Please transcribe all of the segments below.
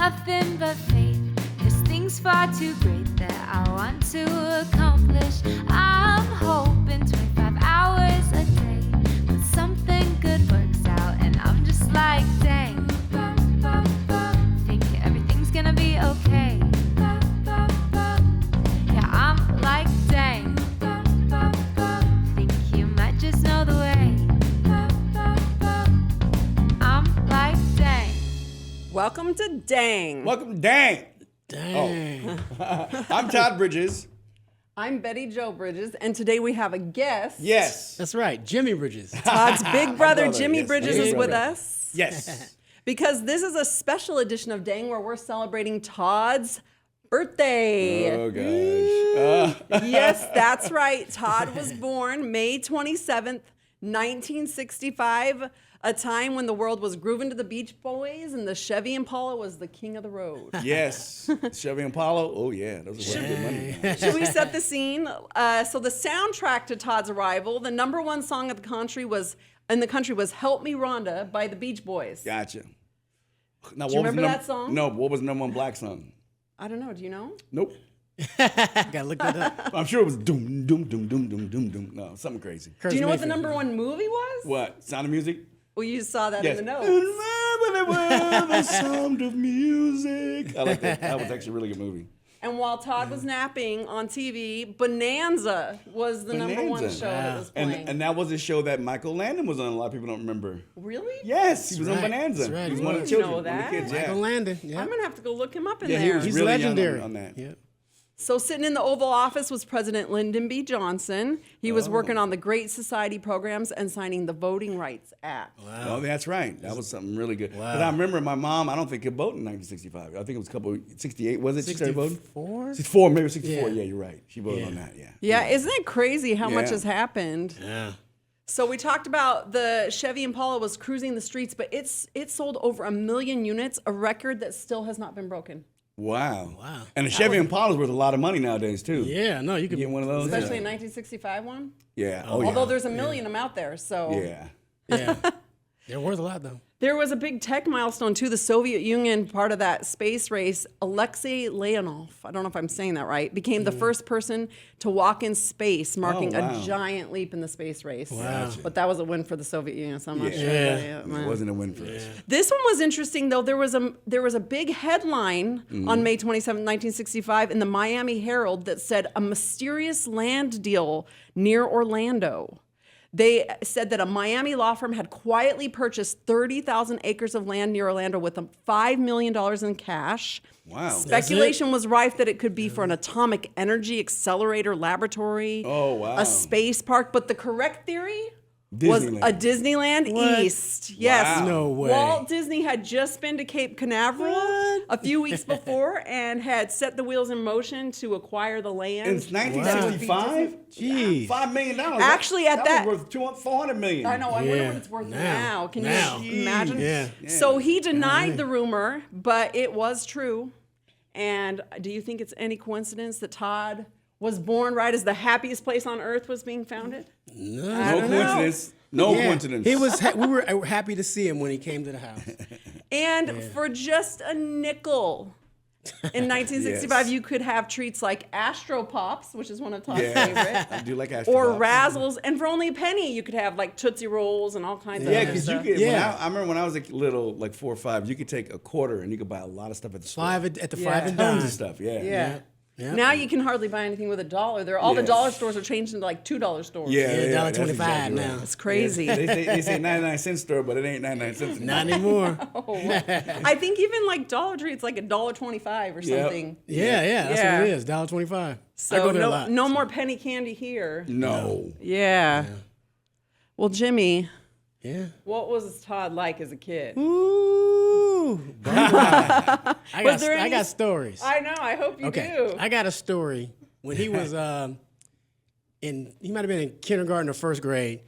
nothing but faith. There's things far too great that I want to accomplish. I'm hoping 25 hours a day, but something good works out, and I'm just like, dang. Think everything's gonna be okay. Yeah, I'm like, dang. Think you might just know the way. I'm like, dang. Welcome to Dang. Welcome to Dang. Dang. Oh. I'm Todd Bridges. I'm Bettijo Bridges, and today we have a guest. Yes. That's right, Jimmy Bridges. Todd's big brother, brother, Jimmy yes, Bridges, big is with brother. us. Yes. Because this is a special edition of Dang where we're celebrating Todd's birthday. Oh, gosh. Yes, that's right. Todd was born May 27th, 1965, a time when the world was grooving to the Beach Boys and the Chevy Impala was the king of the road. Yes. Chevy Impala. Oh, yeah. Those are good money. Should we set the scene? So the soundtrack to Todd's arrival, the number one song of the country was "Help Me Rhonda" by the Beach Boys. Gotcha. Now, Do you what was remember that song? No. What was the number one black song? I don't know. Do you know? Nope. Gotta look that up. I'm sure it was doom, doom, doom, doom, doom, doom, doom. No, something crazy. Do you know what the number one movie was? What? Sound of Music? Well, you saw that Yes. in the notes. The sound of music. I like that. That was actually a really good movie. And while Todd was napping on TV, Bonanza was the number one Bonanza. show that was playing. And that was a show that Michael Landon was on. A lot of people don't remember. Really? Yes, he was on right. Bonanza. That's right. He was I one of the didn't children. know One of that. the kids, yeah. Michael Landon. Yeah. I'm going to have to go look him up in Yeah, he there. was He's really young legendary on that. Yeah. So sitting in the Oval Office was President Lyndon B. Johnson. He was working on the Great Society programs and signing the Voting Rights Act. Oh, that's right. That was something really good. Wow. But I remember my mom, I don't think could vote in 1965. I think it was 68. Was it? She started voting? 64? 64, maybe 64. Yeah. Yeah, you're right. She voted Yeah. on that, yeah. Yeah, isn't it crazy how much Yeah. has happened? Yeah. So we talked about the Chevy Impala was cruising the streets, but it sold over 1 million units, a record that still has not been broken. Wow. Wow. And the Chevy Impala is worth a lot of money nowadays, too. Yeah, no, you could Get one of those? Especially yeah. in 1965 one. Yeah. Oh, yeah. Although there's 1 million of them out there, so. Yeah. Yeah. They're worth a lot though. There was a big tech milestone too. The Soviet Union, part of that space race, Alexei Leonov, I don't know if I'm saying that right, became the first person to walk in space, marking wow. a giant leap in the space race. Wow. But that was a win for the Soviet Union, so I'm not sure. Yeah. It wasn't a win for us. This one was interesting though. There was a big headline on May 27, 1965 in the Miami Herald that said a mysterious land deal near Orlando. They said that a Miami law firm had quietly purchased 30,000 acres of land near Orlando with $5 million in cash. Wow. Speculation was rife that it could be for an atomic energy accelerator laboratory, Oh, wow. a space park. But the correct theory was Disneyland. a Disneyland What? East. Yes. Wow. No way. Walt Disney had just been to Cape Canaveral a few weeks before and had set the wheels in motion to acquire the land. In 1965? Jeez. $5 million. Actually, at that- was worth $400 million. I know. I wonder Yeah. what it's worth Now. now. Can Now. you imagine? Yeah. So he denied the rumor, but it was true. And do you think it's any coincidence that Todd was born right as the happiest place on earth was being founded? No don't know. coincidence. No Yeah. coincidence. He was. We were happy to see him when he came to the house. And for just a nickel in 1965, Yes. you could have treats like Astro Pops, which is one of Todd's Yeah. favorite, I do like Astro or Pops. Razzles. And for only a penny, you could have like Tootsie Rolls and all kinds of Yeah, other because you stuff. could. Yeah. I remember when I was a little, like 4 or 5, you could take a quarter and you could buy a lot of stuff at the store. Five at the Yeah. 5 and Tons dime. of stuff. Yeah. Yeah. Yeah. Now you can hardly buy anything with $1. All the Yes. dollar stores are changed into like $2 stores. Yeah, Yeah, that's $1.25 exactly now. right. It's crazy. Yeah, they say 99-cent store, but it ain't 99 cents. Not anymore. I think even like Dollar Tree, it's like $1.25 or Yep. something. Yeah, that's Yeah. what it is. $1.25. I So go there a lot. no more penny candy here. No. Yeah. Well, Jimmy, Yeah. what was Todd like as a kid? Ooh. I Was there any- got stories. I know. I hope you Okay. do. I got a story when he was he might have been in kindergarten or first grade.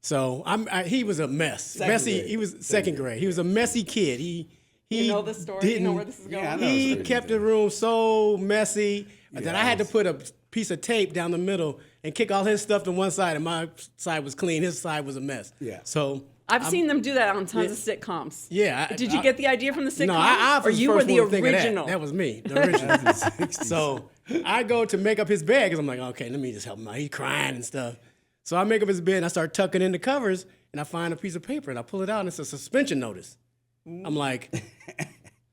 So he was a mess. Second Messy. grade. He was second grade. He was a messy kid. He You know this story? You know where this is going? Yeah, I know. He story. kept the room so messy that I had to Yes. put a piece of tape down the middle and kick all his stuff to one side, and my side was clean. His side was a mess. Yeah. So I've seen them do that on tons of sitcoms. Yeah. Did you get the idea from the sitcom? No, I or was you the were first the one to think of original? That was me, the original. So I go to make up his bed because I'm like, okay, let me just help him out. He's crying and stuff. So I make up his bed and I start tucking in the covers and I find a piece of paper and I pull it out and it's a suspension notice. I'm like,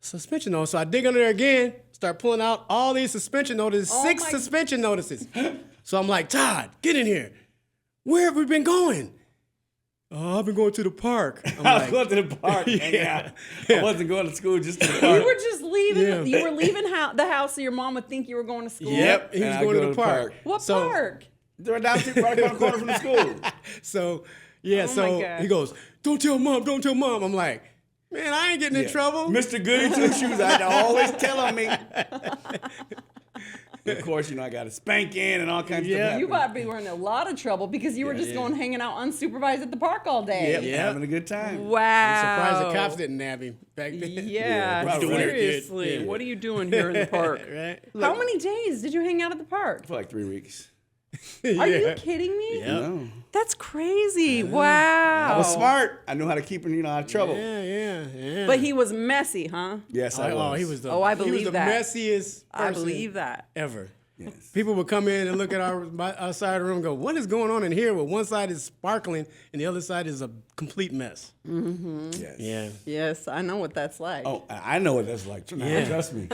suspension notice. So I dig under there again, start pulling out all these suspension notices, 6 suspension notices. So I'm like, Todd, get in here. Where have we been going? Oh, I've been going to the park. I was going to the park. Yeah. I wasn't going to school, just to the You park. were just leaving. Yeah. You were leaving the house so your mom would think you were going to school. Yep, he was And I going go to the park. What So- park? They're down right around the corner from the school. So, yeah, Oh so my God. he goes, don't tell mom, don't tell mom. I'm like, man, I ain't getting in trouble. Mr. Goody Two Shoes, I had to always tell him me. Of course, I got a spanking and all kinds of stuff. You probably were in a lot of trouble because you were just going hanging out unsupervised at the park all day. Yep, having a good time. Wow. I'm surprised the cops didn't nab him back then. Yeah, probably doing it, kid. seriously. Yeah. What are you doing here in the park? Right? How many days did you hang out at the park? For like 3 weeks. Are you kidding me? Yep. No. That's crazy. Wow. I was smart. I knew how to keep him, out of trouble. Yeah. But he was messy, huh? Yes, I was. he was the, Oh, I he was believe the that. messiest I person believe that. ever. Yes. People would come in and look at our side of the room and go, what is going on in here? Well, one side is sparkling and the other side is a complete mess. Yes. Yeah. Yes, I know what that's like. Oh, I know what that's like. Yeah. Trust me.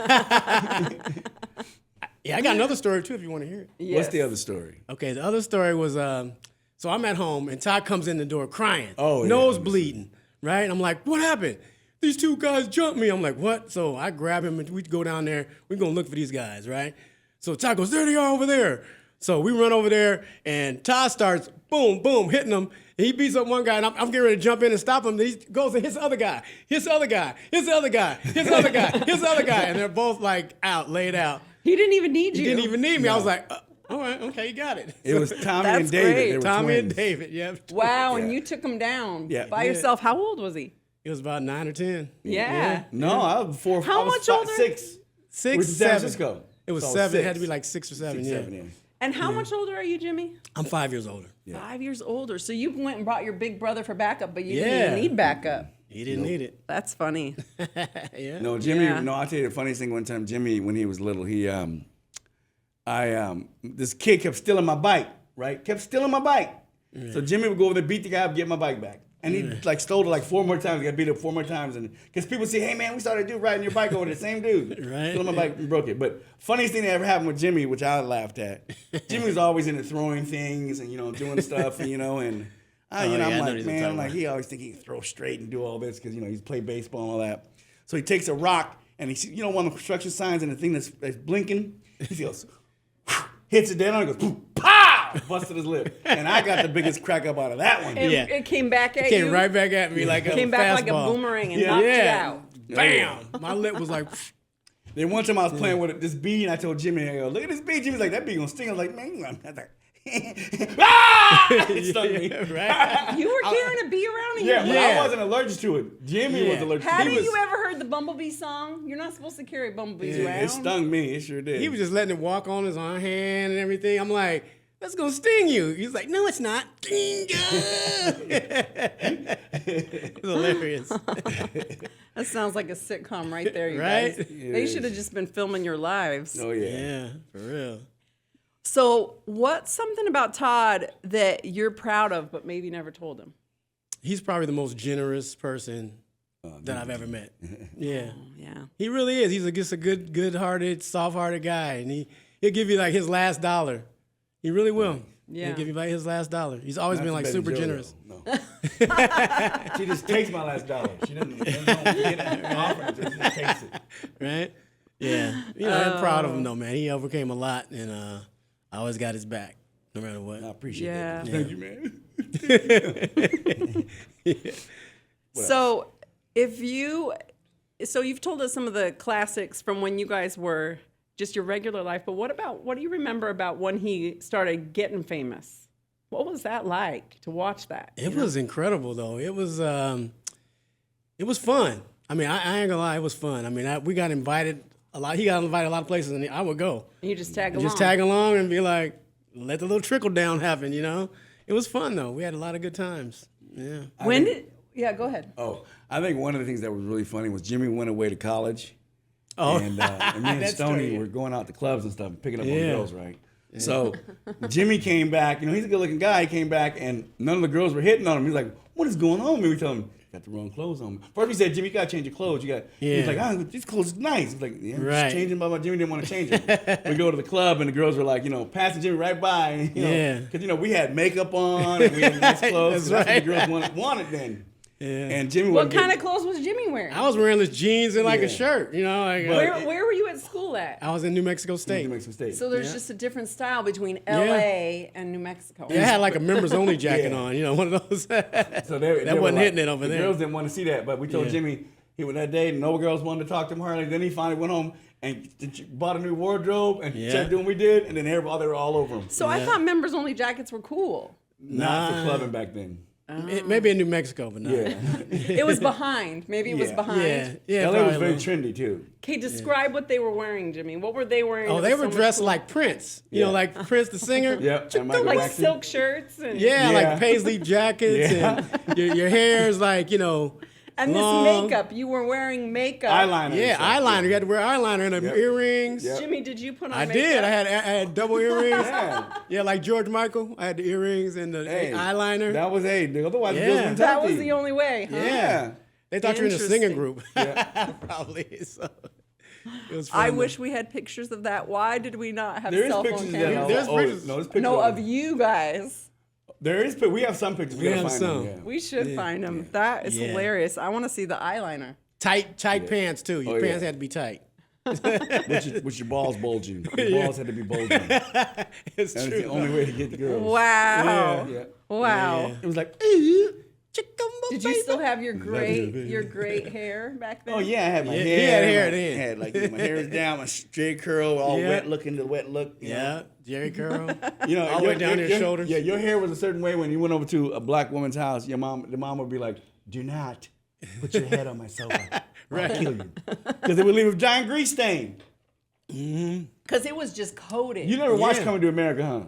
Yeah, I got another story too if you want to hear it. Yes. What's the other story? Okay, the other story was, so I'm at home and Todd comes in the door crying, Oh, yeah. nose bleeding, right? I'm like, what happened? These 2 guys jumped me. I'm like, what? So I grab him and we go down there. We're going to look for these guys, right? So Todd goes, there they are over there. So we run over there and Todd starts, boom, boom, hitting them. And he beats up one guy and I'm getting ready to jump in and stop him. He goes and hits the other guy, hits the other guy, hits the other guy, hits the other guy, hits the other guy. And they're both like out, laid out. He didn't even need you. He didn't even need me. I was like, all right, okay, you got it. It was Tommy That's and David. great. They were Tommy and twins. David, yeah. Wow, and Yeah. you took him down Yeah. by Yeah. yourself. How old was he? It was about 9 or 10. Yeah. No, I was 4. How I was much older? 6. 6, With San 7. Francisco. It was So 7. It 6. had to be like 6 or 7, 6, yeah. 7, yeah. And how much older are you, Jimmy? I'm 5 years older. 5 years older. So you went and brought your big brother for backup, but you didn't Yeah. even need backup. He didn't need it. That's funny. Yeah. No, Jimmy. Yeah. No, I'll tell you the funniest thing. One time, Jimmy, when he was little, this kid kept stealing my bike. Right, kept stealing my bike. So Jimmy would go over there, beat the guy up, get my bike back, and he like stole it like 4 more times. Got beat up 4 more times, and because people say, "Hey man, we saw that dude riding your bike over there, same dude, Right. stealing my bike and broke it." But funniest thing that ever happened with Jimmy, which I laughed at, Jimmy was always into throwing things and doing stuff, and yeah, I I'm know like, what you're man, talking like about. he always think he can throw straight and do all this because he's played baseball and all that. So he takes a rock and he sees, one of the construction signs and the thing that's blinking. He goes, hits it dead on, and goes, boom, pow! Busted his lip. And I got the biggest crack up out of that one. And Yeah. it came back at Came you. right back at me like a Came back like a fastball. boomerang and Yeah. knocked you Yeah. out. Bam! My lip was like, Then one time I was playing with this bee and I told Jimmy, I go, look at this bee. Jimmy's like, that bee gonna sting. I was like, man, you gonna have to. Ah! It stung me. right? You were carrying a bee around in Yeah, your but Yeah. I wasn't allergic to it. Jimmy was Yeah. allergic to it. Haven't He was- you ever heard the bumblebee song? You're not supposed to carry bumblebees around. It stung me. It sure did. He was just letting it walk on his own hand and everything. I'm like, that's gonna sting you. He's like, no, it's not. It's hilarious. That sounds like a sitcom right there, you Right? guys. It They is. should have just been filming your lives. Oh, yeah. Yeah, for real. So, what's something about Todd that you're proud of but maybe never told him? He's probably the most generous person that I've ever met. Yeah. Yeah. He really is. He's just a good-hearted, soft-hearted guy, and he'll give you like his last dollar. He really will. Yeah. He'll give you like his last dollar. He's always Not been to like Betty super Jo, generous. though. No. She just takes my last dollar. She doesn't get it offered. She just takes it. Right? Yeah. I'm proud of him though, man. He overcame a lot, and I always got his back, no matter what. I appreciate Yeah. that. Thank you, man. So, you've told us some of the classics from when you guys were just your regular life, but what do you remember about when he started getting famous? What was that like to watch that? It was incredible though. It was fun. I mean, I ain't gonna lie, it was fun. I mean, we got invited a lot. He got invited a lot of places, and I would go. You just tag along. Just tag along and be like, let the little trickle down happen. It was fun though. We had a lot of good times. Yeah. Yeah, go ahead. Oh, I think one of the things that was really funny was Jimmy went away to college. Oh, And me and That's Stoney true. were going out to clubs and stuff, picking up on Yeah. girls, right? So Jimmy came back. He's a good-looking guy. He came back, and none of the girls were hitting on him. He's like, "What is going on?" And we tell him, "You got the wrong clothes on." First, we said, "Jimmy, you gotta change your clothes." He was like, "These clothes are nice." He's like, "Yeah, I'm Right. just changing them." But Jimmy didn't want to change them. We go to the club, and the girls were like, passing Jimmy right by. Because we had makeup on and we had nice clothes. That's That's what the girls wanted then. Yeah. And Jimmy, What kind of clothes was Jimmy wearing? I was wearing this jeans and like Yeah. a shirt, Where were you at school at? I was in New Mexico State. New Mexico State. So there's just a different style between LA and New Mexico. Yeah, I had like a members only jacket Yeah. on, one of those. So they that were wasn't like, hitting it over the there. girls didn't want to see that, but we told Yeah. Jimmy he went that day. No girls wanted to talk to him hardly. Then he finally went home and bought a new wardrobe and Yeah. started doing what we did. And then they were all over him. So I thought members only jackets were cool. Not for clubbing back then. Maybe in New Mexico, but not. Yeah, It was behind. Maybe it was Yeah. behind. Yeah, LA was probably very a little. trendy too. Okay, describe what they were wearing, Jimmy. What were they wearing? Oh, that they was were so much dressed cool? like Prince. Yeah. Like Prince the singer. Yep, and Michael like Jackson. silk shirts and Yeah, Yeah. like paisley jackets Yeah. and your hair's like, and long. this makeup. You were wearing makeup. Eyeliner. Yeah, and stuff. eyeliner. You had to wear eyeliner and Yep. earrings. Yep. Jimmy, did you put on I makeup? did. I had double earrings. Yeah. Yeah, like George Michael. I had the earrings and the Hey, eyeliner. That was otherwise the Yeah. girls wouldn't That talk to was you. the only way, huh? Yeah. They thought you were in a singing Interesting. group. Yeah. Probably. So it was fun. I wish we had pictures of that. Why did we not have There is cell phone pictures of that. cameras? There's pictures. No, there's pictures. No, of you guys. There is. We have some pictures. We gotta have find some. them, yeah. We should find them. That is Yeah. hilarious. I want to see the eyeliner. tight pants too. Your Oh, pants yeah. had to be tight. With your balls bulging. Your balls had to be bulging. It's That's true. the only way to get the girls. Wow. Yeah. Wow. Yeah. It was like, Did you still have your great hair back then? oh yeah, I had my Yeah, hair. he had hair my, then. Had like my hair was down, my straight curl, all Yeah. wet looking, the wet look. You Yeah, Jerry curl. know, All the way down your shoulders. Yeah, your hair was a certain way when you went over to a black woman's house. The mom would be like, "Do not put your head on my sofa. Right. I'll kill you," because they would leave a giant grease stain. Because it was just coated. You never watched Yeah. Coming to America, huh?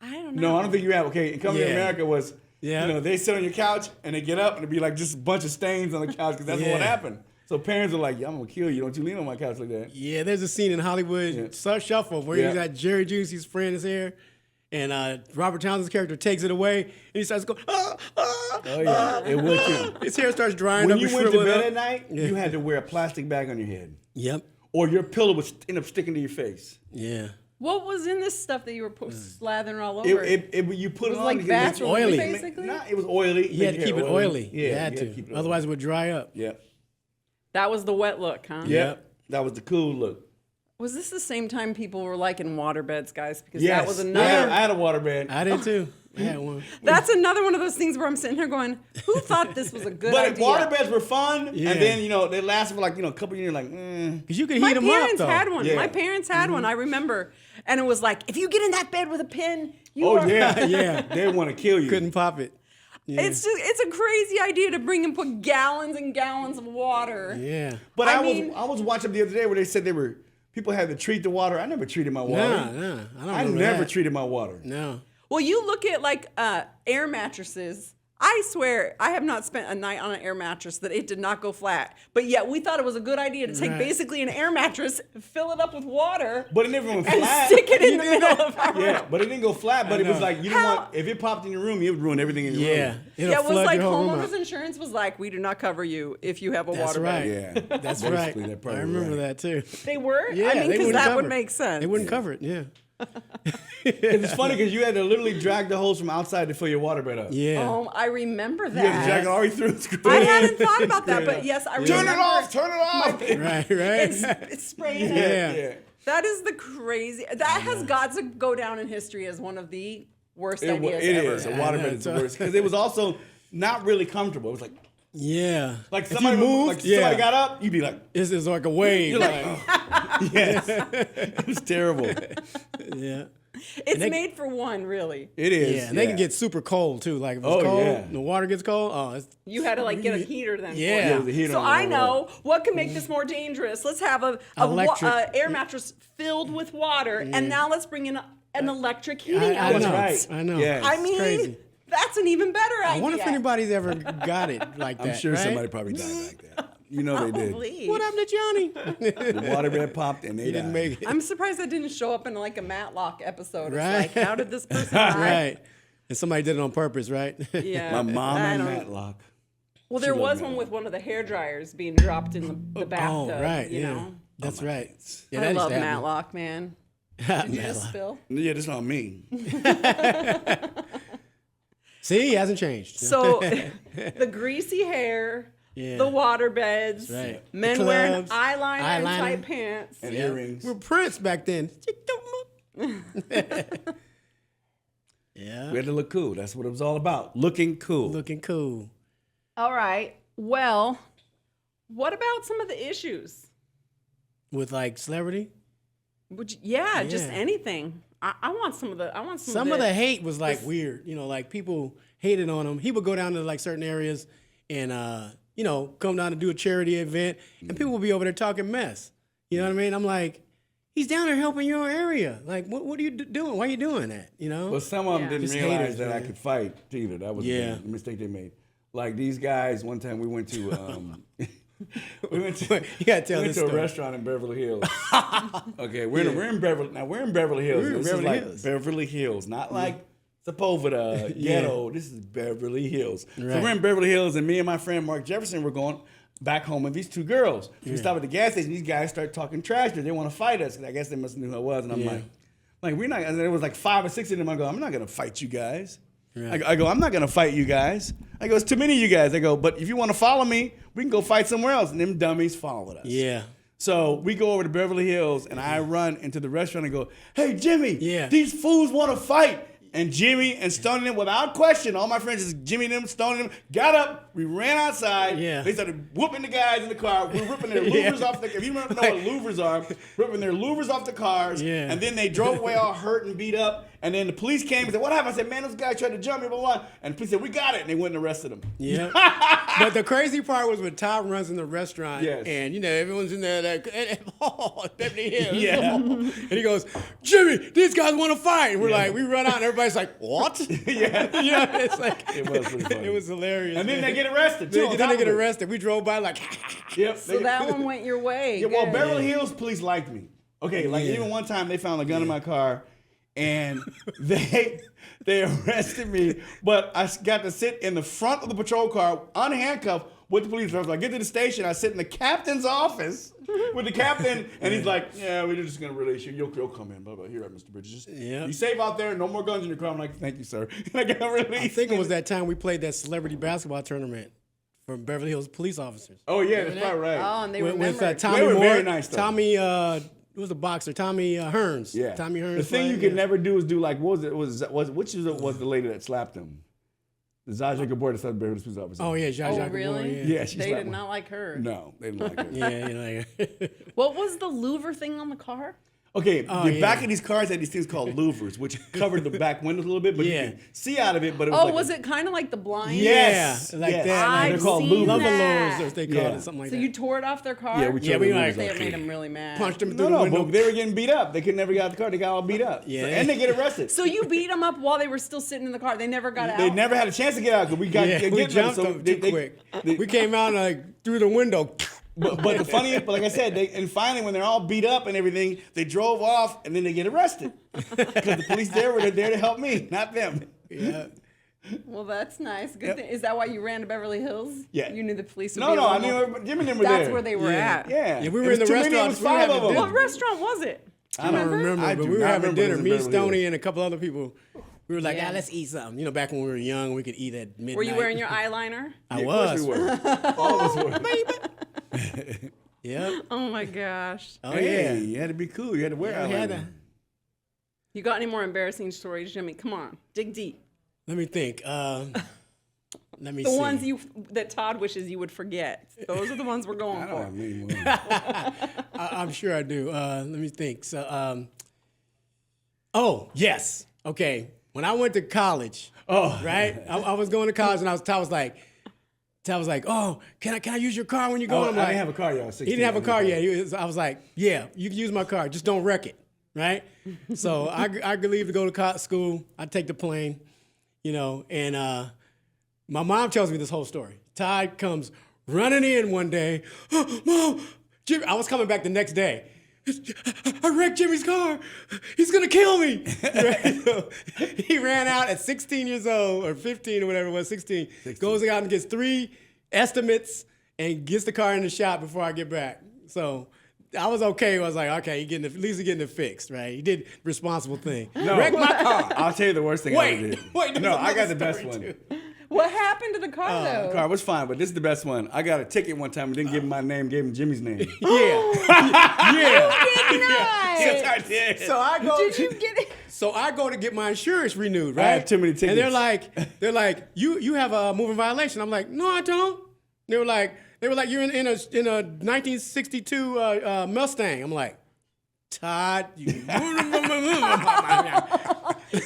I don't know. No, I don't think you have. Okay, Coming to Yeah. America was, Yeah. they sit on your couch and they get up and it'd be like just a bunch of stains on the couch because that's Yeah. what happened. So parents are like, "Yeah, I'm gonna kill you. Don't you lean on my couch like that." Yeah, there's a scene in Hollywood Shuffle where Yeah. you got Jerry Juicy's friend is here, and Robert Townsend's character takes it away, and he starts going, Oh yeah, it would too. his hair starts drying When up you and went to shriveling bed up. at night, you had to wear a plastic bag on your head, Yep. or your pillow would end up sticking to your face. Yeah. What was in this stuff that you were slathering all over? You put It it was on like because bathroom oily. basically? Nah, it was oily. You had to keep it oily. Yeah, you had to. keep it oily. Otherwise, it would dry up. Yeah. That was the wet look, huh? Yep. That was the cool look. Was this the same time people were liking waterbeds, guys? Because Yes. that was I another. had a waterbed. I did too. I had one. That's another one of those things where I'm sitting here going, "Who thought this was a good But idea?" waterbeds were fun, Yeah. and then they lasted for a couple years. Like, Because you could My heat them up, parents though. had one. Yeah. My parents had one. I remember, and it was like, if you get in that bed with a pin, you oh are. yeah, Yeah. they want to kill you. Couldn't pop it. Yeah. It's a crazy idea to bring and put gallons and gallons of water. Yeah. But I I mean- was watching the other day where they said people had to treat the water. I never treated my water. Nah, I don't I remember never that. treated my water. No. Well, you look at like air mattresses. I swear, I have not spent a night on an air mattress that it did not go flat. But yet, we thought it was a good idea to take Right. basically an air mattress, fill it up with water, But it never went and flat. stick it in the middle of our room. Yeah, but it didn't go flat. But it was know. like you didn't want if it popped in your room, it would ruin everything in your Yeah. room. It'll Yeah, it was flood like your whole room homeowners out. insurance was like, we do not cover you if you have a That's water right. bed. Yeah, That's right. basically, that I probably remember right. that too. They were? Yeah, I mean, they because wouldn't that cover would it. make sense. They wouldn't cover it. Yeah. It's funny because you had to literally drag the hose from outside to fill your waterbed up. Yeah. I remember You had to drag that. it all the way through. It's great. I hadn't thought about that, Screw it but up. yes, I Turn remember. it off! Turn it off! Right. It's spraying. Yeah. Yeah. That is the crazy. That has got to go down in history as one of the worst It ideas is. ever. A waterbed is the worst because it was also not really comfortable. It was like Yeah. Like If somebody you moved, like somebody got up, you'd be like, It's like a wave. you're like, oh. Yes. It was terrible. Yeah. It's they- made for one, really. It is. Yeah, and they can get super cold too. Like if it's Oh, cold, yeah. the water gets cold. Oh, it's, You had to like get a heater then. Yeah. for Yeah, it. the heater So on the I wall. know what can make this more dangerous. Let's have a Electric. air mattress filled with water, and now let's bring in an electric heating I element. know. That's right. I know. Yes. I It's mean, crazy. That's an even better idea. I wonder if anybody's ever got it like that. I'm sure right? somebody probably died like that. You know they did. Probably. What happened to Johnny? The waterbed popped and they He didn't died. make it. I'm surprised that didn't show up in like a Matlock episode. Right. It's like, how did this person die? Right. And somebody did it on purpose, right? Yeah. My mom I and don't- Matlock. Well, there She was loved one Matlock. with one of the hair dryers being dropped in the bathtub. Oh, right. You Yeah. know? That's right. Yeah, I that used love to happen. Matlock, man. Did you just Matlock. spill? Yeah, that's not me. See, he hasn't changed. So the greasy hair, Yeah. the waterbeds, That's right. men The wearing clubs, eyeliner and eyeliner. tight pants. And earrings. We're Prince back then. Yeah. We had to look cool. That's what it was all about. Looking cool. Looking cool. All right. Well, what about some of the issues? With like celebrity? Would you, yeah, just Yeah. anything. I want some of the. I want some. Some of of the the hate was like weird. You know, like people hated on him. He would go down to like certain areas and, you know, come down to do a charity event and people would be over there talking mess. You know what I mean? I'm like, he's down there helping your area. Like, what are you doing? Why are you doing that? You know? Well, some of them Yeah. didn't Just realize haters, that I man. could fight either. That was Yeah. the mistake they made. Like these guys, one time we went to we went to You gotta tell we went this to a story. restaurant in Beverly Hills. Okay, we're in Beverly Hills. We're in This Beverly is like Hills. Beverly Hills, not like Sepulveda ghetto. This is Beverly Hills. So Right. we're in Beverly Hills, and me and my friend Mark Jefferson were going back home with these two girls. We stop at the gas station. These guys start talking trash. They want to fight us. I guess they must have knew who I was, and I'm Yeah. like we're not. And there was like 5 or 6 of them. I go, I'm not gonna fight you guys. Right. I go, I'm not gonna fight you guys. I go, it's too many of you guys. I go, but if you want to follow me, we can go fight somewhere else. And them dummies followed us. Yeah. So we go over to Beverly Hills, and I run into the restaurant and go, hey, Jimmy, Yeah. these fools want to fight. And Jimmy and Stone them, without question, all my friends, just Jimmy and them, Stone them, got up. We ran outside. Yeah. They started whooping the guys in the car. We were ripping their Yeah. louvers off. If you remember know what louvers are, ripping their louvers off the cars. Yeah. And then they drove away all hurt and beat up. And then the police came and said, what happened? I said, man, those guys tried to jump me, blah, blah, blah. And the police said, we got it. And they went and arrested them. Yeah. But the crazy part was when Todd runs in the restaurant Yes. and, you know, everyone's in there like, oh, Beverly Hills. Yeah. And he goes, Jimmy, these guys want to fight. And we're like, we run out and everybody's like, what? Yeah. You know, it's like, It was pretty funny. It was hilarious. And then man. they get arrested, too. Then on they top get of it. arrested. We drove by like, Yep. So that one went your way. Yeah, well, Good. Beverly Hills police liked me. Okay, like Yeah. even one time they found a gun in my car, and they arrested me, but I got to sit in the front of the patrol car unhandcuffed with the police officer. I get to the station, I sit in the captain's office with the captain, and he's like, "Yeah, we're just gonna release you. You'll come in." Blah blah. Here, Mr. Bridges. Yeah. You safe out there. No more guns in your car. I'm like, "Thank you, sir." And I got released. I think it was that time we played that celebrity basketball tournament for Beverly Hills police officers. Oh yeah, that's probably right. Oh, and they With remembered. Tommy They were Moore, very nice, though. Tommy, who was the boxer? Tommy Hearns. Yeah. Tommy Hearns. The thing you played, could never do is do like what was it? Which was the lady that slapped him? The Zsa Gabor, the Southern Beverly Hills police officer. Oh yeah, Zsa Oh, Zsa Gabor, really? Yeah. Yeah, she They slapped did one. not like her. No, they didn't like her. Yeah, you know. Like, What was the louver thing on the car? Okay, the yeah. back of these cars had these things called louvers, which covered the back windows a little bit, but Yeah. you could see out of it. But it was Oh, like was it kind of like the blind? Yes, Yeah, like yes. that. I've They're called seen louvers. Love that. Lows, as they called Yeah. it, something like So that. you tore it off their car? Yeah, we Yeah, tore we the like- louvers They off. made them really mad. punched them No, through the no, window. but they were getting beat up. They could never get out of the car. They got all beat up. Yeah. And they get arrested. So you beat them up while they were still sitting in the car. They never got out. They never had a chance to get out because we got Yeah, get we them, jumped so them too quick. they- We came out like through the window. But the funniest, but like I said, and finally when they're all beat up and everything, they drove off and then they get arrested because the police were there to help me, not them. Yeah. Well, that's nice. Good Yep. thing. Is that why you ran to Beverly Hills? Yeah. You knew the police would No, be no, I able to- knew Jimmy and them were That's there. where they were Yeah. at. Yeah, Yeah, we It were was in the too many, restaurant. It was We were 5 having of them. What restaurant was it? I don't remember, I but do we were not having remember. It dinner. was in Me, Beverly Stoney, Hills. and a couple other people. We were like, Yeah. let's eat something. You know, back when we were young, we could eat at midnight. Were you wearing your eyeliner? I Yeah, was. Of course we were. All of us were. Yeah. Oh my gosh. Oh Hey, yeah. you had to be cool. You had to wear Yeah, we had eyeliner. to- You got any more embarrassing stories, Jimmy? Come on, dig deep. Let me think. Let me The see. ones that Todd wishes you would forget. Those are the ones we're going I for. don't mean one. I'm sure I do. Let me think. So, oh yes. Okay. When I went to college, right? I was going to college, and Todd was like, "Oh, can I use your car when you go?" Oh, I'm I like, didn't have a car yet. I was 16. He didn't have a I car didn't yet. I was like, "Yeah, you can use my car. Just don't wreck it." Right? So I could leave to go to school. I take the plane, you know, and my mom tells me this whole story. Todd comes running in one day. Oh, Mom, Jimmy, I was coming back the next day. I wrecked Jimmy's car. He's going to kill me. Right? So he ran out at 16 years old, or 15 or whatever it was, 16. Goes out and gets 3 estimates and gets the car in the shop before I get back. So I was okay. I was like, okay, at least he's getting it fixed, right? He did responsible thing. No, Wrecked my car. I'll tell you the worst thing I ever did. Wait, no, I got the best one. Too. What happened to the car though? The car was fine, but this is the best one. I got a ticket one time and didn't give him my name, gave him Jimmy's name. Yeah. Yes, I did. So I go. Did you get it? So I go to get my insurance renewed, right? I had too many tickets. And they're like, you have a moving violation. I'm like, no, I don't. They were like, you're in a 1962 Mustang. I'm like, Todd, you.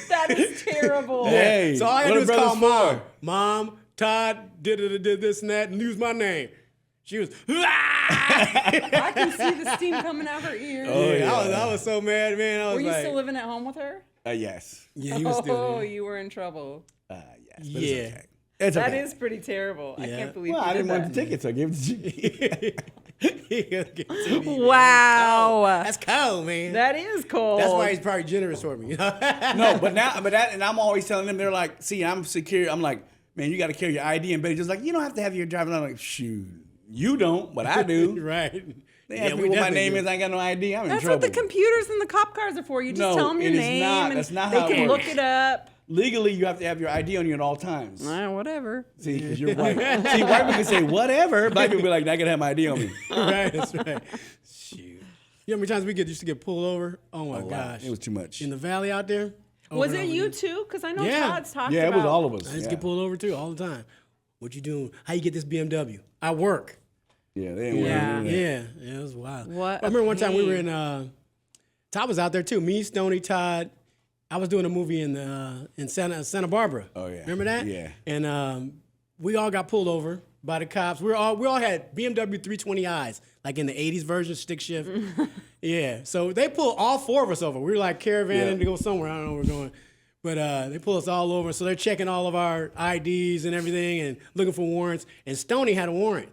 That is terrible. Hey, So all I had what to do are was call brothers Mom. Mom, Todd did this and that and used my name. She was. I can see the steam coming out her ears. Oh, yeah. I was so mad, man. I was Were you like, still living at home with her? Yes. Yeah, he was still Oh, there. you were in trouble. Yes. But Yeah. It's okay. It's That okay. is pretty terrible. I Yeah. can't believe Well, you I did didn't want that. the ticket, so I gave it to Jimmy. Wow. That's cold, man. That is cold. That's why he's probably generous for me. No, but and I'm always telling them, they're like, see, I'm secure. I'm like, man, you got to carry your ID. And Betty just like, you don't have to have your driver's license. I'm like, shoot, you don't, but I do. Right. They ask me what my name is. I ain't got no ID. I'm in That's trouble. what the computers and the cop cars are for. You just No, tell them your it is name not. and That's not they how it can works. look it up. Legally, you have to have your ID on you at all times. Whatever. See, because you're white. See, white people can say whatever. Black people be like, I gotta have my ID on me. Right, that's right. Shoot. You know how many times we used to get pulled over? Oh my gosh. It was too much. In the valley out there? Was Over and it over you again. too? Because I know Yeah. Todd's talked Yeah, about. it was all of us. I used to Yeah. get pulled over too all the time. What you doing? How you get this BMW? I work. Yeah, they ain't Yeah. want to do that. Yeah, it was wild. What I remember one time we were pain. in, Todd was out there too. Me, Stoney, Todd. I was doing a movie in Santa Barbara. Oh, yeah. Remember that? Yeah. And we all got pulled over by the cops. We all had BMW 320i's, like in the 80s version, stick shift. Yeah. So they pulled all 4 of us over. We were like caravanning Yeah. to go somewhere. I don't know where we're going. But they pulled us all over. So they're checking all of our IDs and everything and looking for warrants. And Stoney had a warrant.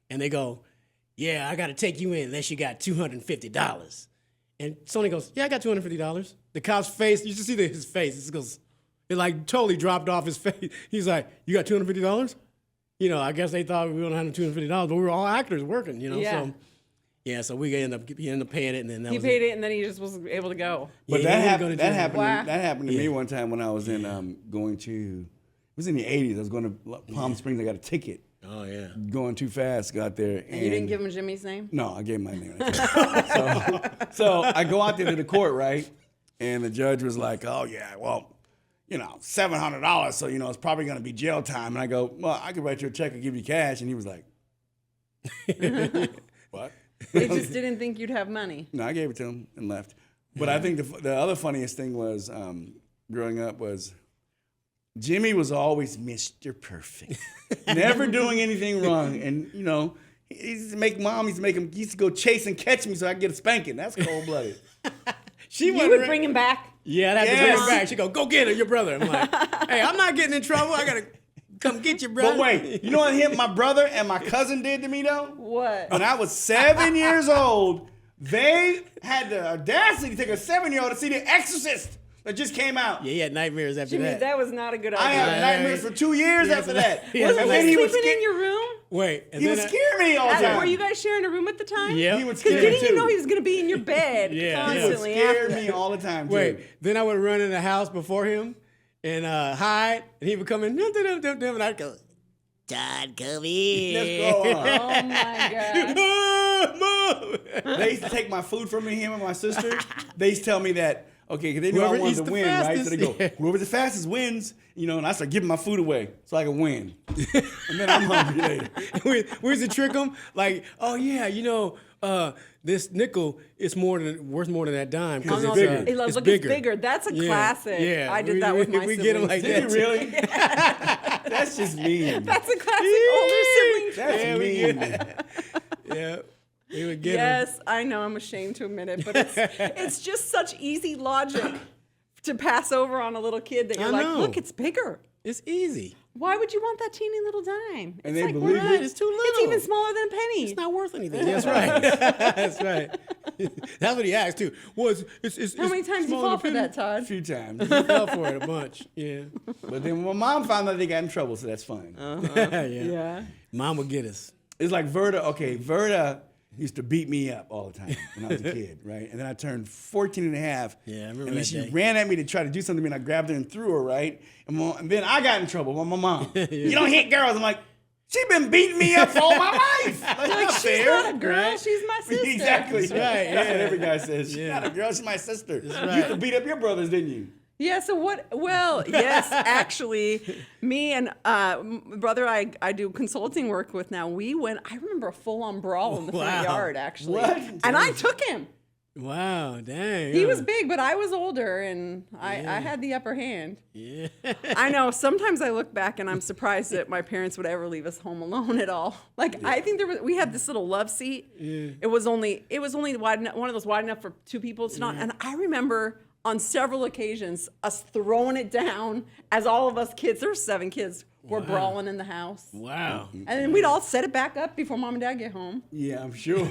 And they go, yeah, I got to take you in unless you got $250. And Stoney goes, yeah, I got $250. The cop's face, you should see his face. It like totally dropped off his face. He's like, you got $250? You know, I guess they thought we don't have $250, but we were all actors working, you know? Yeah. So, yeah, so he ended up paying it, and then that He was paid it and then he just wasn't able to go. But Yeah, that he happened. was That gonna do happened. Wow. That happened to me one time when I was in going to. It was in the '80s. I was going to Palm Springs. I got a ticket. Oh, yeah. Going too fast. Got there. And you didn't give him Jimmy's name? No, I gave him my name. so I go out there to the court, right? And the judge was like, "Oh yeah, well, you know, $700. So you know, it's probably going to be jail time." And I go, "Well, I could write you a check and give you cash." And he was like, "What?" They just didn't think you'd have money. No, I gave it to him and left. But I think the other funniest thing was growing up was Jimmy was always Mr. Perfect, never doing anything wrong. And you know, he used to make mom, he used to go chase and catch me so I could get a spanking. That's cold blooded. You would bring him back? Yeah, I'd have to bring Yes. him back. She'd go get her, your brother. I'm like, hey, I'm not getting in trouble. I got to come get your brother. But wait, you know what my brother and my cousin did to me though? What? When I was 7 years old, they had the audacity to take a 7-year-old to see The Exorcist that just came out. Yeah, he had nightmares after Jimmy, that. that was not a good I idea. had nightmares for 2 years after that. Yeah, Was and he then he would sleeping scare- in your room? Wait. And He then would scare me all the time. Were you guys sharing a room at the time? Yeah. He would Because scare me didn't you too. know he was going to be in your bed Yeah, yeah. He would constantly scare after me that? all the time too. Wait, then I would run in the house before him and hide, and he would come in, and I'd go, Todd, come in. Let's go on. Oh my God. Mom! They used to take my food from me, him and my sister. They used to tell me that, okay, because they knew I Whoever wanted eats to the win, right? So fastest, they go, yeah. whoever the fastest wins, you know, and I start giving my food away so I can win. And then I'm hungry later. we used to trick him, like, oh yeah, you know, this nickel is worth more than that dime because it's it's bigger. bigger. Look, it's bigger. That's a classic. Yeah, I did that with my we siblings. get him like Did that. you really? That's just mean. That's a classic older sibling That's trait. Yeah, we mean. Yeah, we would get him. Yes, I know. I'm ashamed to admit it, but it's just such easy logic to pass over on a little kid that you're I like, know. look, it's bigger. It's easy. Why would you want that teeny little dime? And It's they like, believe what? it? It's too little. It's even smaller than a penny. It's not worth anything. That's right. That's right. That's what he asked too. Well, it's How many times you smaller fall than for penny. that, A Todd? few times. He fell for it a bunch. Yeah. But then when my mom found out they got in trouble, so that's fine. Yeah. Mom would get us. It's like Verda. Okay, Verda used to beat me up all the time when I was a kid, right? And then I turned 14 and a half. Yeah, I remember And then that she day. ran at me to try to do something to me, and I grabbed her and threw her, right? And then I got in trouble with my mom. You don't hit girls. I'm like, she been beating me up for all my life. That's not She's fair. not a girl. Right? She's my sister. Exactly. That's right, That's what yeah. every guy says. She's Yeah. not a girl. She's my sister. You right. used to beat up your brothers, didn't you? Yeah, so what? Well, yes, actually, me and brother I do consulting work with now, I remember a full-on brawl in the Wow. front yard, actually. What? And I took him. Wow, dang. He was big, but I was older, and I had the upper hand. Yeah. I know, sometimes I look back and I'm surprised that my parents would ever leave us home alone at all. Like, I think we had this little love seat. Yeah. It was only wide enough, one of those wide enough for two people to not, and I remember on several occasions us throwing it down as all of us kids, there's 7 kids, were brawling in the house. Wow. And then we'd all set it back up before mom and dad get home. Yeah, I'm sure.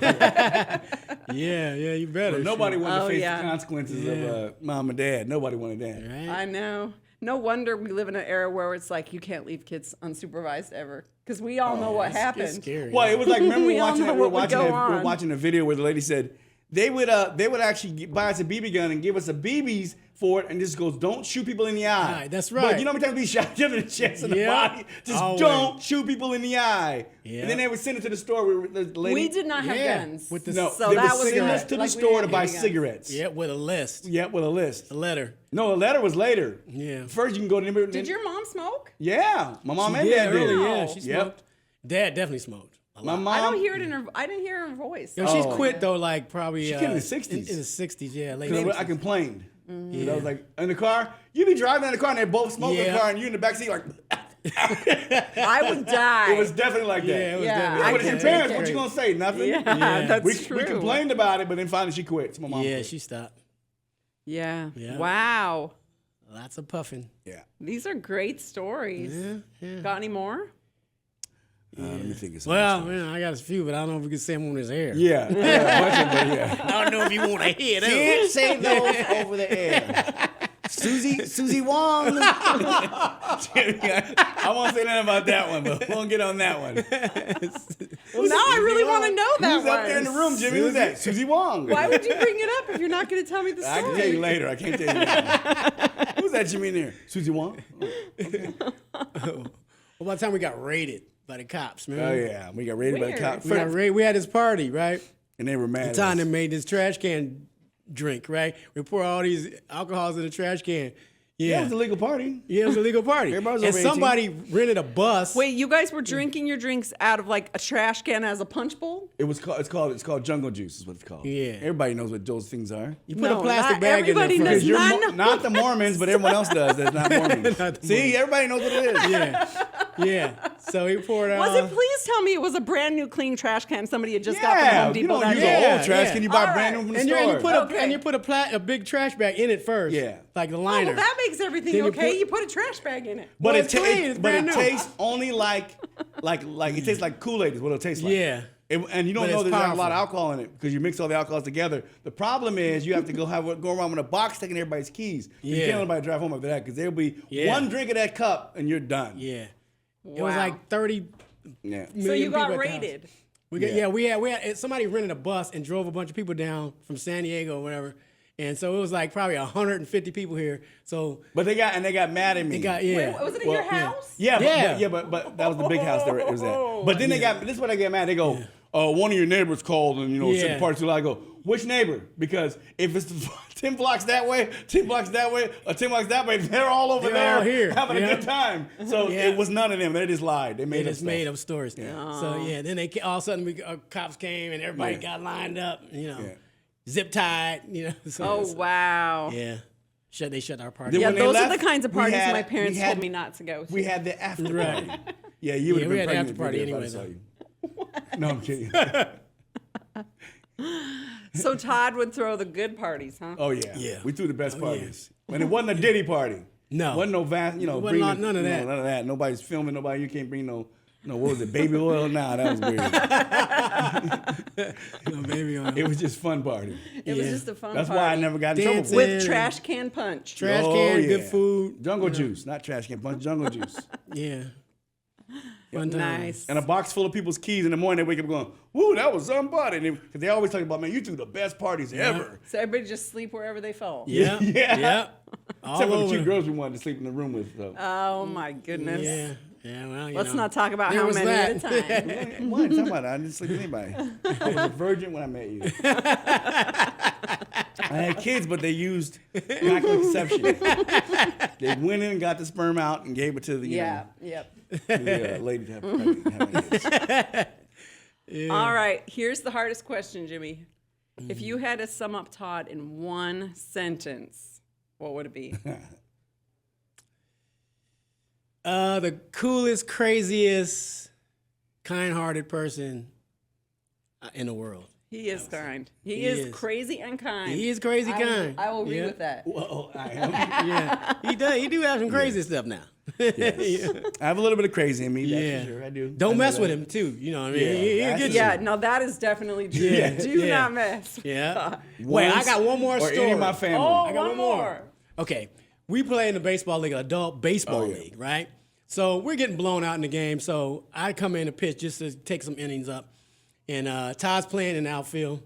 Yeah, you better. Nobody wanted to Oh, face yeah. the consequences Yeah. of mom and dad. Nobody wanted that. Right? I know. No wonder we live in an era where it's like you can't leave kids unsupervised ever. Because we all know what happened. It's scary. Well, it was like, remember We all watching know it, we were what would watching go we were on. watching a video where the lady said they would actually buy us a BB gun and give us a BBs for it, and just goes, don't shoot people in the eye. Right, that's But right. you know how many times we shot you in the chest and the Yeah, body? Just always. don't shoot people in the eye. Yeah. And then they would send it to the store. The lady, We did not have Yeah, guns. with the- No, so they that would was send us good. to the Like, we store to didn't buy have guns. cigarettes. Yeah, with a list. Yeah, with a list. A letter. No, a letter was later. Yeah. First, you can go to. Did your mom smoke? Yeah, my mom and Yeah, dad did. early, yeah. She Yep. smoked. Dad definitely smoked. A My lot. mom. I don't hear it in her. I didn't hear her voice. Yo, she's Oh. quit though, like probably. She quit in the 60s. In the 60s, yeah, late. 'Cause 60s. I complained. Mm-hmm. I was like, in the car, you be driving in the car and they both smoke in the Yeah. car and you in the backseat like, I would die. it was definitely like that. Yeah, it was Yeah, definitely. I But it's your can't parents, take what it. you gonna say? Nothing? Yeah, that's we, true. we complained about it, but then finally she quit. So my mom Yeah, quit. she stopped. Yeah. Yeah. Wow. Lots of puffing. Yeah. These are great stories. Got any more? Let me think of something. Well, man, I got a few, but I don't know if we can say them on his hair. Yeah. Bunch of them, yeah. I don't know if you want to hear them. Can't say those over the air. Susie Wong. I won't say nothing about that one, but we won't get on that one. Well, now I really want to know that Who's up there in the room, Jimmy? Who's that? Susie Wong. Why would you bring it up if you're not going to tell me the story? I can tell you later. I can't tell you now. Who's that Jimmy in there? Susie Wong? Well, by the time we got raided by the cops, man. Oh, yeah. We got raided by the Weird. cops. We got raided. We had this party, right? And they were mad. at Todd us. and made this trash can drink, right? We pour all these alcohols in the trash can. Yeah, Yeah. it was a legal party. Yeah, it was a legal party. Everybody was And over 18. somebody rented a bus. Wait, you guys were drinking your drinks out of like a trash can as a punch bowl? It's called Jungle Juice is what it's called. Yeah. Everybody knows what those things are. You put No, a plastic not bag in there everybody first. knows. You're not know. not the Mormons, but everyone else does. That's not Mormons. Not the See, everybody knows what it is. Yeah. Yeah. So he poured out. Was it? Please tell me it was a brand new clean trash can somebody had just got from Yeah, Home you Depot don't that use day. the old trash. Yeah. Can you buy All brand right. new from the And store? you put a big trash bag in it first. Yeah. Like the Oh, liner. well, that makes everything Then you okay. put- You put a trash bag in it. But Well, it, it's clean, it's brand new. tastes only like it tastes like Kool-Aid is what it'll taste like. Yeah. And you don't But know it's there's not a lot of powerful. alcohol in it because you mix all the alcohols together. The problem is you have to go around with a box taking everybody's keys. You Yeah. can't let anybody drive home after that because there'll be Yeah. one drink of that cup and you're done. Yeah. It Wow. was like 30 Yeah. So million you got people at the house. raided. We had somebody rented a bus and drove a bunch of people down from San Diego or whatever. And so it was like probably 150 people here. So But they got mad at me. they got Wait, was it in Well, your yeah. house? Yeah, but that was the big house that it was at. But then this is what I get mad. They go, one of your neighbors called and said Yeah. the party's too loud. I go, which neighbor? Because if it's 10 blocks that way, 10 blocks that way, or 10 blocks that way, they're all over They're there all here. having Yeah. a good time. So Yeah. it was none of them. They just lied. They They made up just stuff. made up stories. So yeah, then all of a sudden cops came and everybody Yeah. got lined up, Yeah. zip tied, So, Oh, wow. yeah. They shut our party. Then Yeah, when they those are left, the kinds of we parties had- my parents we had- told me not to go to. We had the after Right. party. Yeah, you would have we been had pregnant after party if I anyway, saw though. you. No, I'm kidding. So Todd would throw the good parties, huh? Oh yeah. Yeah. We threw the best parties. When it wasn't a Diddy party. No. Wasn't no vast, None of that. None of that. Nobody's filming. Nobody. You can't bring no. What was it? Baby oil? Nah, that was weird. No, baby oil. It was just fun party. It was just a fun That's party. why I never got in trouble Dancing. for it. With trash can punch. Trash Oh, can, yeah. good food. Jungle juice, not trash can punch. Jungle juice. Yeah. Fun time. Nice. And a box full of people's keys in the morning. They wake up going, "Woo, that was somebody." Because they always talk about, man, you threw the best parties ever. So everybody just sleep wherever they fall. Yeah. Yeah. Yeah. All Except for the over. two girls we wanted to sleep in the room with. So. Oh my goodness. Yeah. Yeah. Well, you Let's know. not talk about There how was many at a that. time. What? Talking about it. I didn't sleep with anybody. I was a virgin when I met you. I had kids, but they used immaculate conception. They went in and got the sperm out and gave it to the Yep. to the lady to have pregnant. Kids. All right. Here's the hardest question, Jimmy. If you had to sum up Todd in one sentence, what would it be? The coolest, craziest, kind-hearted person in the world. He is kind. He He is is. crazy and kind. He is crazy kind. I will agree Yeah. with that. Well, I am. Yeah, he does. He do have some crazy stuff now. Yes. I have a little bit of crazy in me. That's Yeah. for sure. I do. Don't I mess know with that. him too. You know what I mean? Yeah, He'll that's get true. you. Yeah, no, that is definitely true. Yeah, Do yeah. not mess. Yeah. Wait, I Once got one more or story. any of my family. Oh, I got one more. Okay, we play in the baseball league, adult baseball Oh, yeah. league, right? So we're getting blown out in the game. So I come in to pitch just to take some innings up, and Todd's playing in the outfield,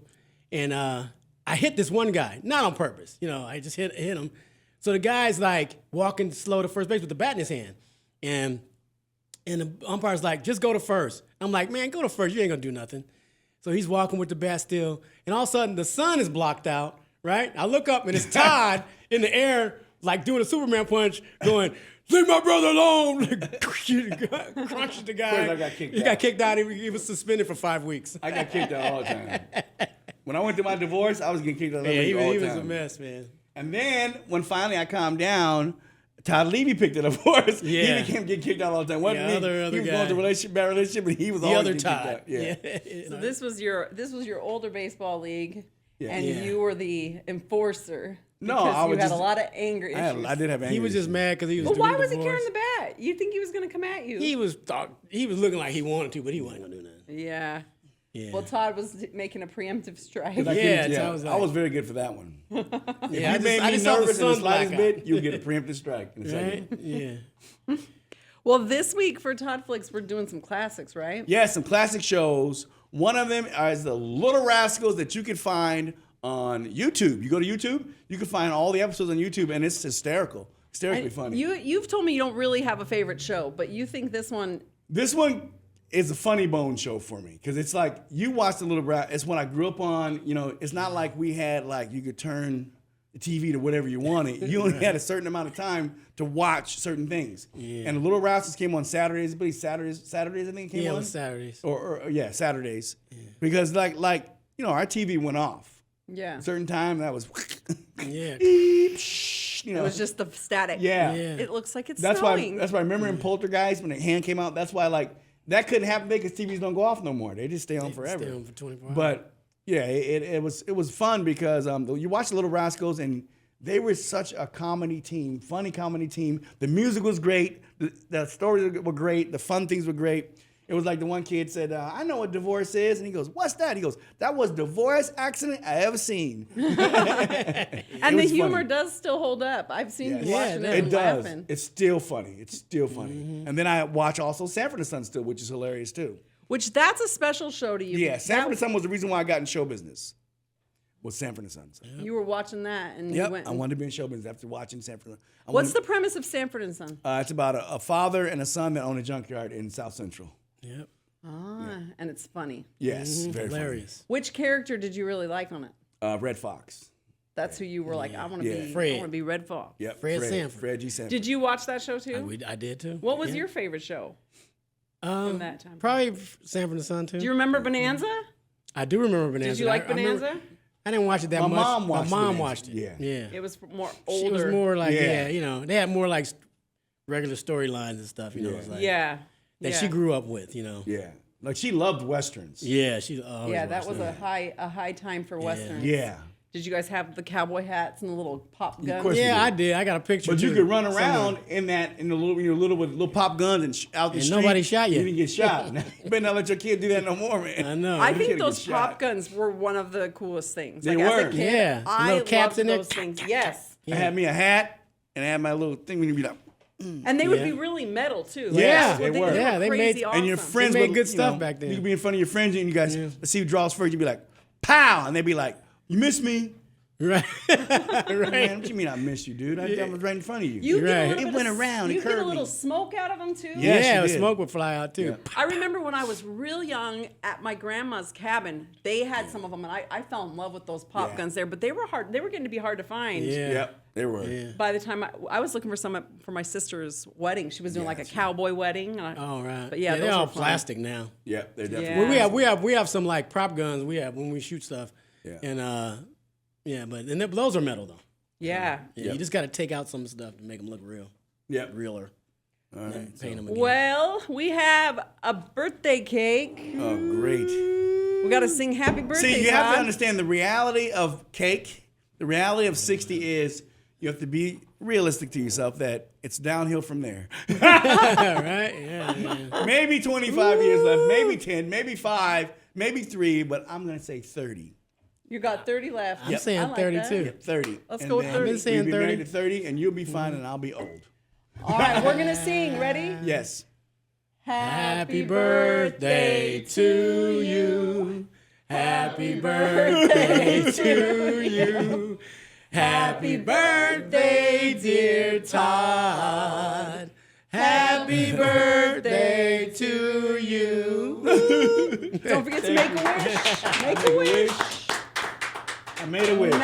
and I hit this one guy, not on purpose. You know, I just hit him. So the guy's like walking slow to first base with the bat in his hand, and the umpire's like, just go to first. I'm like, man, go to first. You ain't gonna do nothing. So he's walking with the bat still, and all of a sudden the sun is blocked out, right? I look up and it's Todd in the air, like doing a Superman punch, going, leave my brother alone. Crunches the guy. First I got kicked He out. got kicked out. He was suspended for 5 weeks. I got kicked out all the time. When I went through my divorce, I was getting kicked out of the Yeah, league all he the was time. a mess, man. And then when finally I calmed down, Todd Levy picked it up for us. Yeah. He became getting kicked out all the time. Wasn't Yeah, me. other he was guy. going through bad relationship, but he was The always other getting Todd. kicked out. Yeah. So this was your older baseball league, Yeah. and Yeah. you were the enforcer. No, because I you was had just- a lot of anger issues. I did have anger He was just issues. mad because he was But why doing was he divorce. carrying the bat? You think he was going to come at you? He was looking like he wanted to, but he wasn't gonna do nothing. Yeah. Yeah. Well, Todd was making a preemptive strike. I Yeah, couldn't- Todd was I like- was very good for that one. Yeah, You made me saw the nervous in the sun slightest black out. bit, you get a preemptive strike in a second. Right? Yeah. Well, this week for ToddFlix, we're doing some classics, right? Yeah, some classic shows. One of them is the Little Rascals that you can find on YouTube. You go to YouTube, you can find all the episodes on YouTube, and it's hysterically funny. You've told me you don't really have a favorite show, but you think this one. This one is a funny bone show for me because it's like you watch the Little Rascals. It's what I grew up on. You know, it's not like we had like you could turn the TV to whatever you wanted. You only had a certain amount of time to watch certain things. Yeah. And the Little Rascals came on Saturdays. I believe Saturdays I think it came Yeah, it on. was Saturdays. Or yeah, Saturdays. Because like you know, our TV went off. Yeah. A certain time that was Yeah. beep, shh, you know. It was just the static. yeah. Yeah. It looks like it's That's snowing. why remember in Poltergeist when the hand came out, that's why like that couldn't happen because TVs don't go off no more. They just stay on forever. Stay on for 24 hours. But yeah, it was fun because you watch the Little Rascals and they were such a comedy team, funny comedy team. The music was great, the stories were great, the fun things were great. It was like the one kid said, I know what divorce is. And he goes, what's that? He goes, that was the worst accident I ever seen. And the was humor funny. does still hold up. I've seen you watching it It and does. laughing. It's still funny. It's still funny. And then I watch also Sanford and Son still, which is hilarious too. Which that's a special show to you. Yeah, Sanford and That- Son was the reason why I got in show business. Was Sanford and Son. You were watching that and you Yep, went. I wanted to be in show business after watching Sanford. What's the premise of Sanford and Son? It's about a father and a son that own a junkyard in South Central. Yep. And it's funny. Yes, very Hilarious. Which character did you really like on it? funny. Red Fox. That's who you were like. I want to Yeah. be. Fred. I want to be Red Fox. Yep, Fred Sanford. Fred G. Sanford. Did you watch that show too? I did too. What was Yeah. your favorite show from that time? Probably Sanford and Son too. Do you remember Bonanza? I do remember Bonanza. Did you like I remember- Bonanza? I didn't watch it that My much. mom watched My mom Bonanza. watched it. Yeah. Yeah. It was more older. She was more like, Yeah. yeah, you know, they had more like regular storylines and stuff, you know. It's like, Yeah. that yeah. she grew up with, you know. Yeah. Like she loved westerns. Yeah, she. Always Yeah, that watched was a high time for westerns. Yeah. Did you guys have the cowboy hats and the little pop guns? course. Yeah, I did. I got a picture. But you too, could run around somewhere. in the little when you're little with little pop guns and out the And street. nobody shot you. You didn't get shot. You better not let your kid do that no more, man. I know. I You think could've those get pop shot. guns were one of the coolest things. They like, as were. a kid, Yeah. The I little caps loved in there. those things. Yes. I had me a hat and I had my little thing when you be like, And they would be really metal too. Like, Yeah, that's what they were. Yeah, they crazy made- awesome. and your friends made would, good you stuff know, back then. You could be in front of your friends and you guys let's see who draws first. You'd be like, pow, and they'd be like, you missed me. Right. Man, what you mean I missed you, dude? I was right in front of you. You get a Right. little It bit went of- around, it You get a curved little me. smoke out of them too. Yeah. Yes, yeah, you the did. smoke would fly out too. I remember when I was real young at my grandma's cabin, they had some of them, and I fell in love with those pop Yeah. guns there. But they were hard. They were getting to be hard to find. Yeah. Yep, they were. Yeah. By the time I was looking for some for my sister's wedding, she was doing like a cowboy wedding. And All right. But yeah, they're those all were fun. plastic now. Yep, they're definitely. Yeah. Well, we have some like prop guns we have when we shoot stuff. Yeah. And those are metal though. Yeah. Yeah, Yep. you just got to take out some stuff to make them look real, Yep. realer. All right. Paint them again. Well, we have a birthday cake. Oh, great. We got to sing happy birthday. See, you have to Todd. understand the reality of cake. The reality of 60 is you have to be realistic to yourself that it's downhill from there. Right? Yeah. Maybe 25 years left, maybe 10, maybe 5, maybe 3, but I'm going to say 30. You got 30 left. I'm saying I like 32. that. Yep, 30. Let's And go with then 30. I've been saying we'll be 30. married to 30, and you'll be fine, and I'll be old. All right, we're going to sing. Ready? Yes. Happy birthday to you. Happy birthday to you. Happy birthday, dear Todd. Happy birthday to you. Don't forget to make a wish. Make a wish. I made a wish. Nice.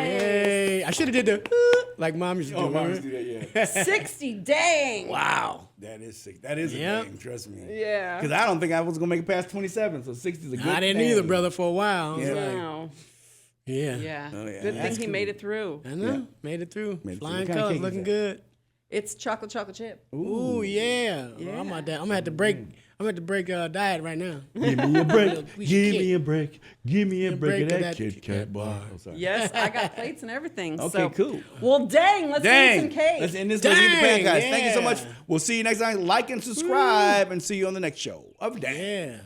Hey, I should have did the like mom used to do. Oh, mom remember? used to do that, yeah. 60, dang. Wow. That is sick. That is Yep. a thing, trust me. Yeah. Because I don't think I was going to make it past 27, so 60 is a good I didn't thing. either, brother, for a while. I was Yeah. like, Wow. yeah. Yeah. Oh, yeah. Good That's thing he made it through. I know. Made it through. Made it through. Flying What kind of colors, cake is looking that? good. It's chocolate chip. Ooh, yeah. Yeah. I'm gonna have to break. I'm gonna have to break diet right now. Give me a break. We Give should me a break. Give me a break of break of that that Kit Kit Kat Kat bar. Oh, sorry. Yes, I got plates and everything. Okay, so. cool. Well, dang, let's eat some cake. Let's end this. Let's eat the pan, Dang, guys. Thank you so yeah. much. We'll see you next time. Like and subscribe, and see you on the next show of Dang. Yeah.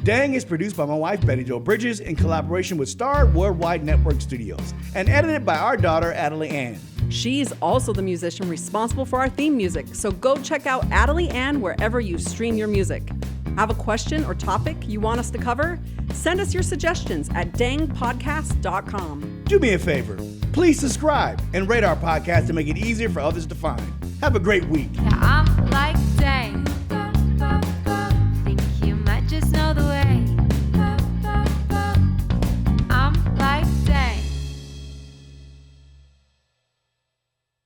Dang is produced by my wife, Todd Bridges, in collaboration with Star Worldwide Network Studios, and edited by our daughter, Adelie Ann. She's also the musician responsible for our theme music, so go check out Adelie Ann wherever you stream your music. Have a question or topic you want us to cover? Send us your suggestions at dangpodcast.com. Do me a favor. Please subscribe and rate our podcast to make it easier for others to find. Have a great week. Yeah, I'm